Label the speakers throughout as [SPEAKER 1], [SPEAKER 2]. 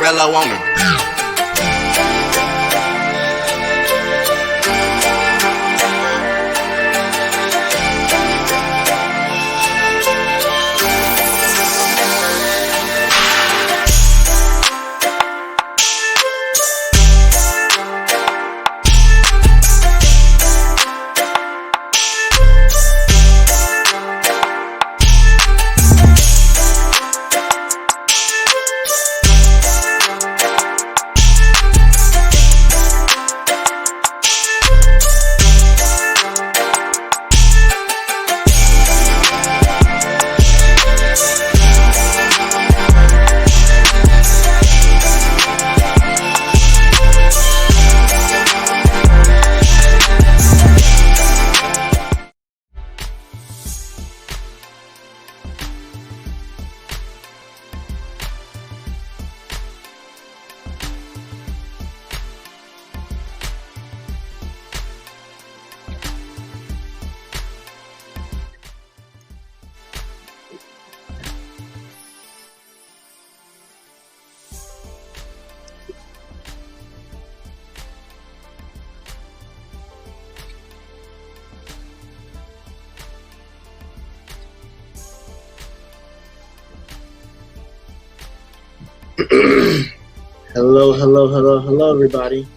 [SPEAKER 1] Rello woman. Hello, everybody.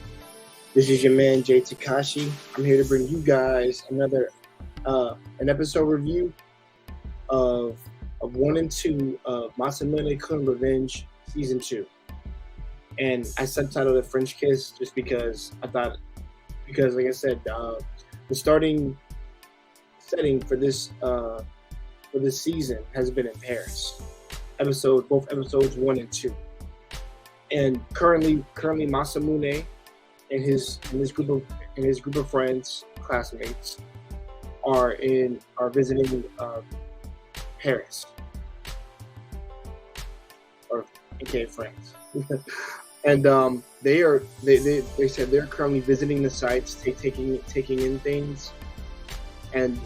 [SPEAKER 1] This is your man Jay Takashi. I'm here to bring you guys another an episode review of 1 and 2 of Masamune Kun Revenge Season 2. And I subtitled it French Kiss just because I thought, like I said, the starting setting for this season has been in Paris. Both episodes 1 and 2. And currently Masamune and his group of friends, classmates, are visiting Paris, or aka France. And they said they're currently visiting the sites, taking in things, and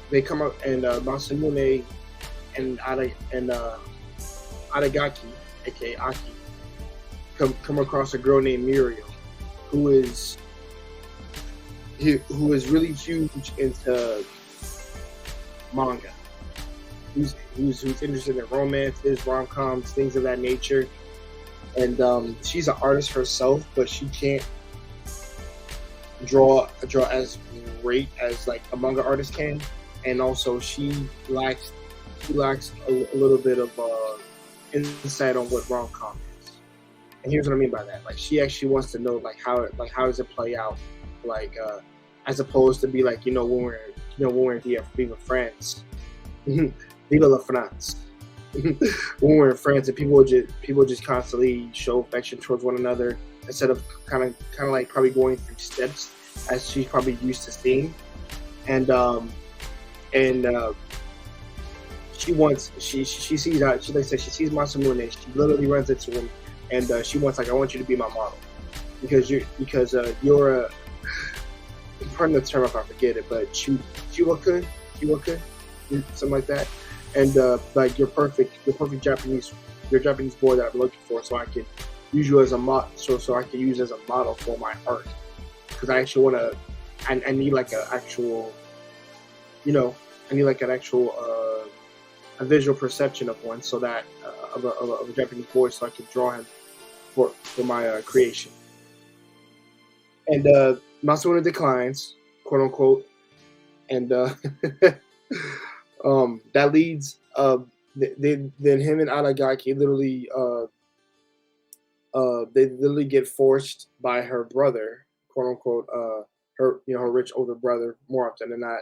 [SPEAKER 1] they come up, and Masamune and Adagaki, aka Aki, come across a girl named Muriel, who is really huge into manga, who's interested in romances, rom-coms, things of that nature. And she's an artist herself, but she can't draw as great as like a manga artist can, and also she lacks a little bit of insight on what rom-com is. And here's what I mean by that: like, she actually wants to know how does it play out, as opposed to be like, when we're Viva France, Viva la France. When we're in France and people just constantly show affection towards one another instead of kind of like probably going through steps as she's probably used to seeing. And she sees Masamune. She literally runs into him, and she wants, like, I want you to be my model because you're a, pardon the term if I forget it, but Chiwaka, something like that. And like you're perfect Japanese boy that I'm looking for, so I can use you as a model. So I can use as a model for my art, because I actually want to. I need like an actual, a visual perception of one, so that of a Japanese boy, so I can draw him for my creation. And Masamune declines, quote unquote, and that leads then him and Aragaki literally get forced by her brother, quote unquote, her rich older brother, more often than not,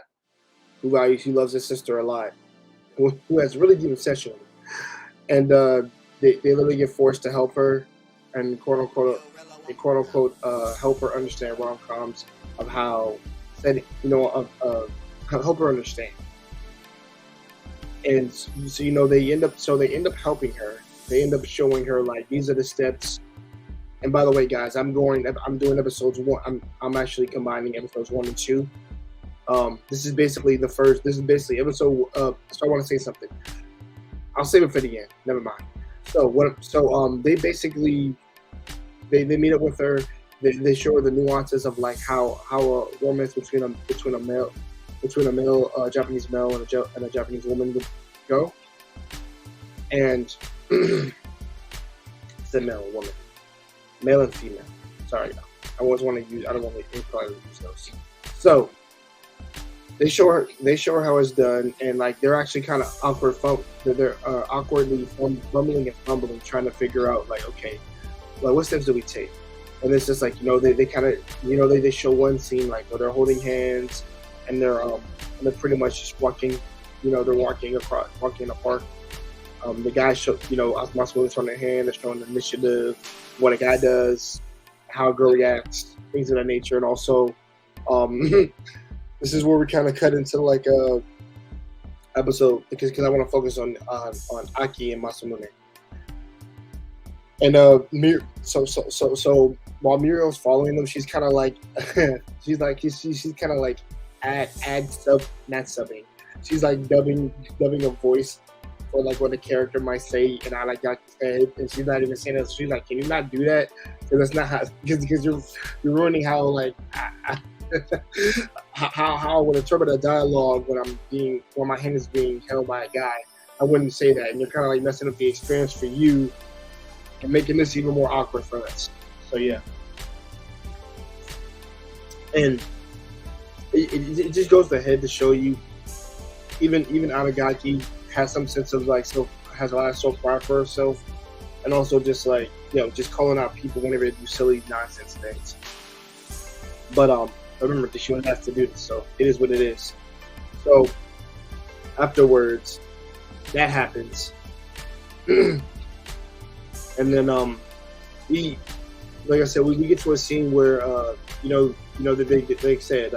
[SPEAKER 1] who loves his sister a lot, who has really deep obsession with her. And they literally get forced to help her, and quote unquote help her understand rom-coms, of how help her understand. And so they end up helping her. They end up showing her, like, these are the steps. And by the way, guys, I'm doing episodes 1. I'm actually combining episodes 1 and 2. This is basically the first. This is basically episode. So I want to say something. I'll save it for the end. Never mind. So what? So they basically they meet up with her. They show her the nuances of like how a romance between a male Japanese male and a Japanese woman would go, and it's a male and woman, male and female. Sorry, I always want to use. I don't want to improperly use those. So they show her how it's done, and like they're actually kind of they're awkwardly fumbling and fumbling, trying to figure out like, okay, like what steps do we take? And it's just like, they kind of, they show one scene like where they're holding hands, and they're pretty much just walking, they're walking in a park. The guy Masamune's on their hand, they're showing the initiative, what a guy does, how a girl reacts, things of that nature, and also, this is where we kind of cut into like a episode because I want to focus on Aki and Masamune. And so while Muriel's following them, she's kind of like she's kind of like not subbing. She's like dubbing a voice for like what the character might say, and I like got said, and she's not even saying that. She's like, "Can you not do that? Because that's not how. Because you're ruining how like how I would interpret a dialogue when my hand is being held by a guy. I wouldn't say that, and you're kind of like messing up the experience for you and making this even more awkward for us." So yeah, and it just goes ahead to show you, even Anagaki has some sense of like has a lot of self pride for herself, and also just like just calling out people whenever they do silly nonsense things. But remember, she only has to do this, so it is what it is. So afterwards, that happens, and then we, like I said, we get to a scene where that they said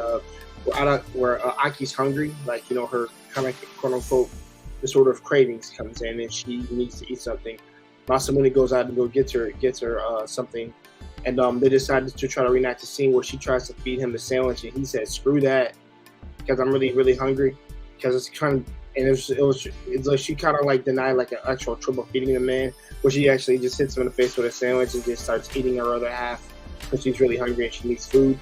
[SPEAKER 1] where Aki's hungry, like her kind of quote unquote disorder of cravings comes in, and she needs to eat something. Masamune goes out and gets her something, and they decided to try to reenact the scene where she tries to feed him the sandwich, and he says, "Screw that, because I'm really really hungry." Because it's kind of, and it's like she kind of like denied like an actual trouble feeding the man, where she actually just hits him in the face with a sandwich and just starts eating her other half because she's really hungry and she needs food.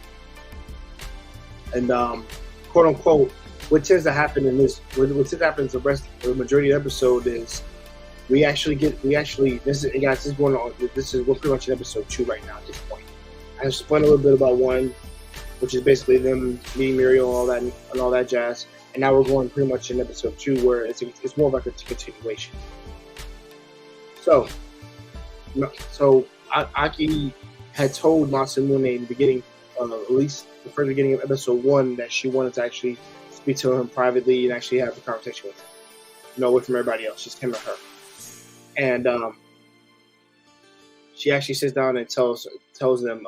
[SPEAKER 1] And quote unquote, what tends to happen in this, what tends to happen in the majority of the episode is we're pretty much in episode 2 right now at this point. I explained a little bit about 1, which is basically them meeting Muriel and all that jazz. And now we're going pretty much in episode 2 where it's more like a continuation. So Aki had told Masamune in the beginning, at least the first beginning of episode 1, that she wanted to actually speak to him privately and actually have a conversation with him. Away from everybody else, just him and her. And she actually sits down and tells them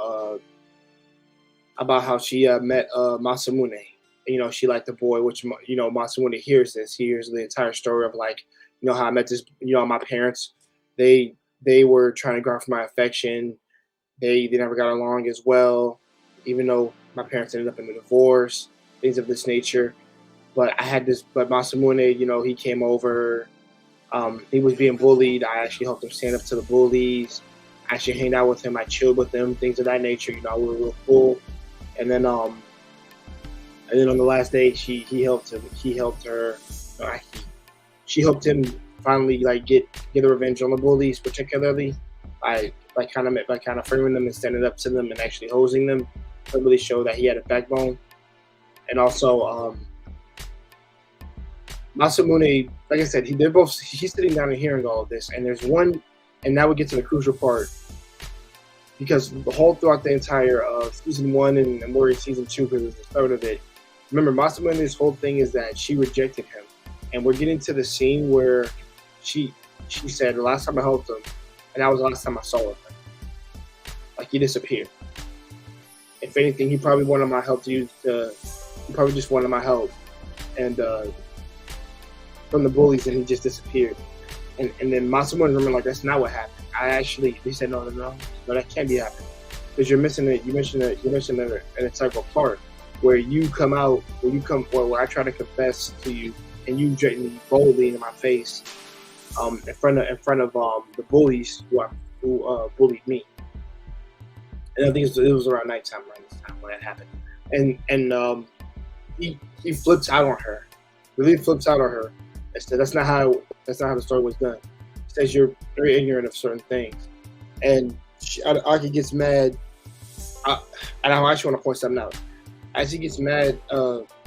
[SPEAKER 1] about how she met Masamune. She liked the boy, which Masamune hears this. He hears the entire story of like, how I met this. My parents, they were trying to garner my affection. They never got along as well, even though my parents ended up in a divorce, things of this nature. But Masamune, he came over. He was being bullied. I actually helped him stand up to the bullies. I actually hanged out with him. I chilled with him, things of that nature. We were real cool. And then on the last day, he helped him. He helped her. She helped him finally like get a revenge on the bullies, particularly by kind of framing them and standing up to them and actually hosing them to really show that he had a backbone. And also, Masamune, like I said, he's sitting down and hearing all of this, and there's one, and now we get to the crucial part, because throughout the entire season 1 and more in season 2, because it's the start of it. Remember, Masamune's whole thing is that she rejected him, and we're getting to the scene where she said the last time I helped him, and that was the last time I saw him. Like, he disappeared. If anything, he probably wanted my help he probably just wanted my help, and from the bullies, and he just disappeared. And then Masamune remembered, like, that's not what happened. He said, no, that can't be happening. Because you're missing it. You mentioned an integral part. where you come out, where I try to confess to you, and you threaten boldly in my face, in front of the bullies who bullied me. And I think it was around nighttime around this time when that happened. And he flips out on her, really flips out on her. And said that's not how the story was done. He says you're very ignorant of certain things, and Aki gets mad. And I actually want to point something out. As he gets mad,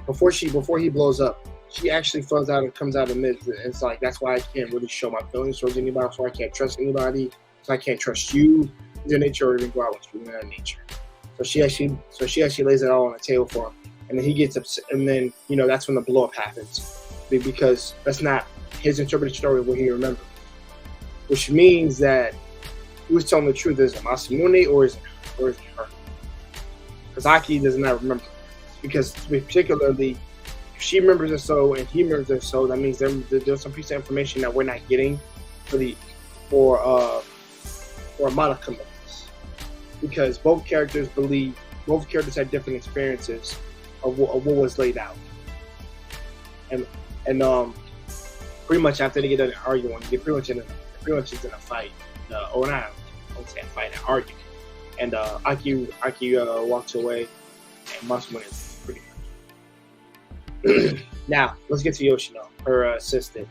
[SPEAKER 1] before he blows up, she actually flows out and comes out of mid. It's like that's why I can't really show my feelings towards anybody. That's why I can't trust anybody. So I can't trust you, your nature, or even go out with you in that nature. So she actually lays it all on the table for him, and then he gets upset, and then that's when the blow up happens, because that's not his interpreted story of what he remembers, which means that who's telling the truth? Is it Masamune or is it her? Because Aki does not remember, because particularly if she remembers it so and he remembers it so, that means there's some piece of information that we're not getting for a modicum of this, because both characters had different experiences of what was laid out, and pretty much after they get done arguing, they pretty much is in a fight, or not, I won't say a fight, an argument. And Aki walks away, and Masamune is pretty much. Now, let's get to Yoshino, her assistant.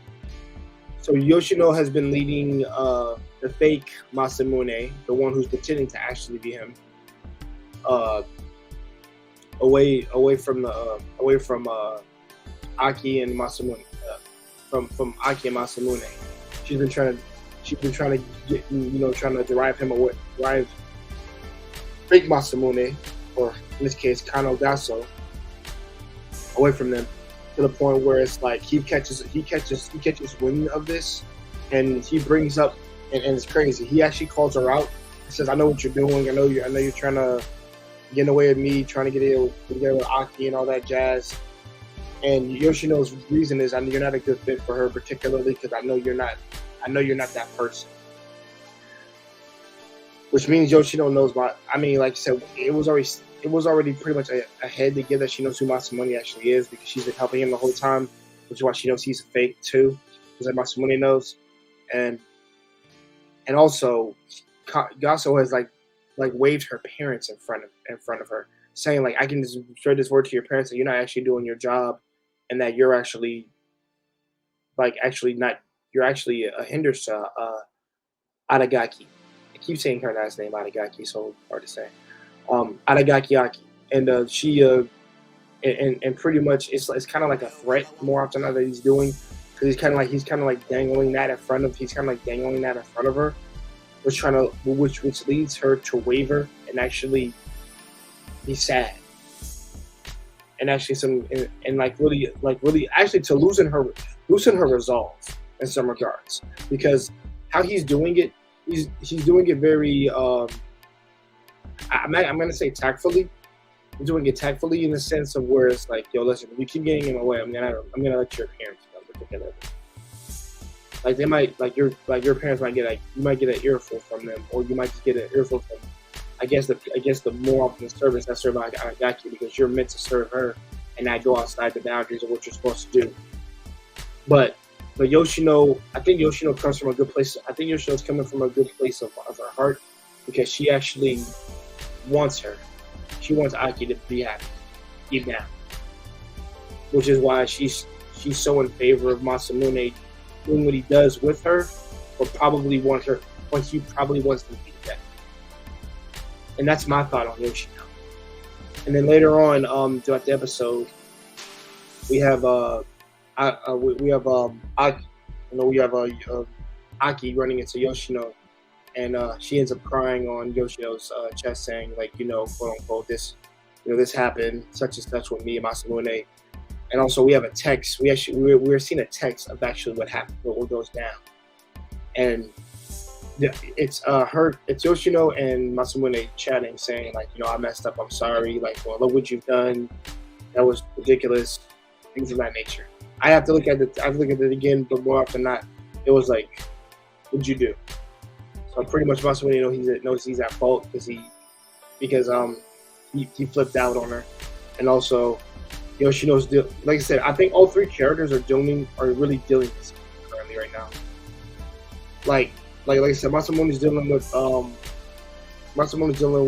[SPEAKER 1] So Yoshino has been leading the fake Masamune, the one who's pretending to actually be him, away from Aki and Masamune. From Aki and Masamune, she's been trying to get, trying to drive fake Masamune, or in this case Kano Gaso, away from them, to the point where it's like he catches wind of this, and he brings up, and it's crazy. He actually calls her out. He says, "I know what you're doing. I know you're trying to get in the way of me, trying to get together with Aki and all that jazz." And Yoshino's reason is, "I know you're not a good fit for her, particularly because I know you're not that person." Which means Yoshino knows like I said, it was already pretty much ahead to give that she knows who Masamune actually is, because she's been helping him the whole time, which is why she knows he's a fake too, because like Masamune knows, and also Gaso has like waved her parents in front of her, saying like, "I can just spread this word to your parents that you're not actually doing your job, and that you're actually you're actually a hindrance to Aragaki." I keep saying her last name Aragaki, so hard to say. Aragaki Aki, and she and pretty much it's kind of like a threat more often that he's doing, because he's kind of like dangling that in front of her, which leads her to waver and actually be sad, and actually really actually to loosen her resolve in some regards, because how he's doing it, he's doing it very I'm gonna say tactfully. He's doing it tactfully in the sense of where it's like, "Yo, listen, if you keep getting in my way, I'm gonna let your parents know particularly." Like they might, your parents might get you might get an earful from them, or you might just get an earful from, I guess the more often service that's served by Aragaki, because you're meant to serve her and not go outside the boundaries of what you're supposed to do. But Yoshino, I think Yoshino comes from a good place. I think Yoshino's coming from a good place of her heart, because she actually wants her. She wants Aki to be happy, deep down. Which is why she's so in favor of Masamune doing what he does with her, but he probably wants to be dead. And that's my thought on Yoshino. And then later on, throughout the episode, we have Aki running into Yoshino, and she ends up crying on Yoshino's chest, saying like, quote unquote, this happened such and such with me and Masamune. And also we have a text. We're seeing a text of actually what happened, what goes down, and it's Yoshino and Masamune chatting, saying like, I messed up, I'm sorry, like, well, look what you've done, that was ridiculous, things of that nature. I have to look at it again, but more often than not, it was like, what'd you do? So pretty much Masamune knows he's at fault, because he flipped out on her, and also Yoshino's like I said, I think all three characters are really dealing with something currently right now. Like I said, Masamune's dealing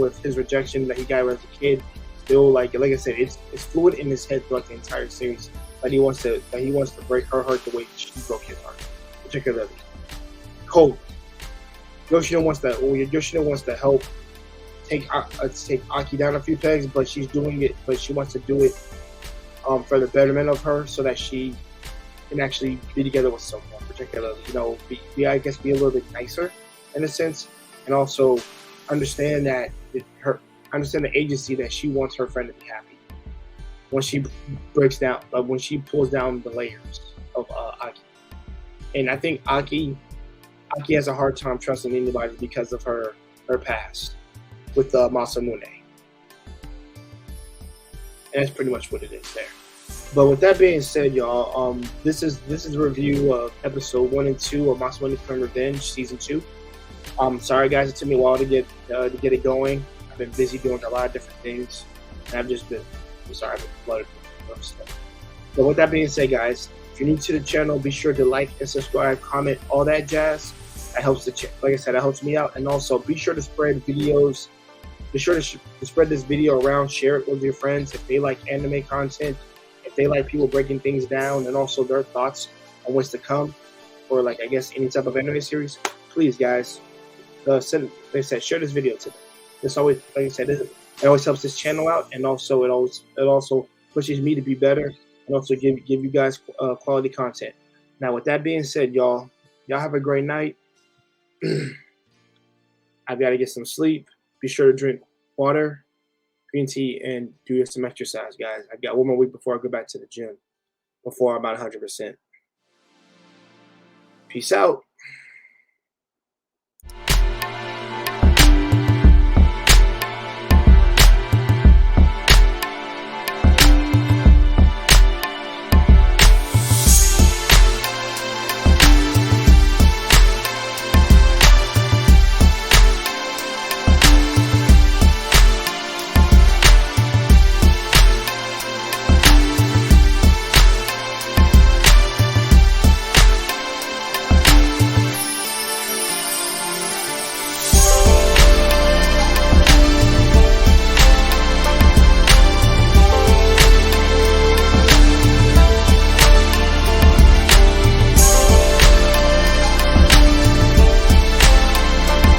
[SPEAKER 1] with his rejection that he got as a kid. Still, like I said, it's fluid in his head throughout the entire series that he wants to break her heart the way she broke his heart, particularly. Cold. Yoshino wants to help take Aki down a few pegs, but she's doing it. But she wants to do it for the betterment of her, so that she can actually be together with someone, particularly, be a little bit nicer in a sense, and also understand the agency that she wants her friend to be happy when she when she pulls down the layers of Aki. And I think Aki has a hard time trusting anybody because of her past with Masamune, and that's pretty much what it is there. But with that being said, y'all, this is a review of episode 1 and 2 of Masamune Claim Revenge season 2. Sorry guys, it took me a while to get it going. I've been busy doing a lot of different things, and I've been flooded with stuff. But with that being said, guys, if you're new to the channel, be sure to like and subscribe, comment, all that jazz. That helps like I said, that helps me out. And also, be sure to spread videos. Be sure to spread this video around. Share it with your friends if they like anime content. If they like people breaking things down, and also their thoughts on what's to come, or like I guess any type of anime series, please guys, share this video to them. This always, like I said, it always helps this channel out, and also it also pushes me to be better, and also give you guys quality content. Now, with that being said, y'all have a great night. I've got to get some sleep. Be sure to drink water, green tea, and do some exercise, guys. I've got one more week before I go back to the gym, before I'm about 100%. Peace out.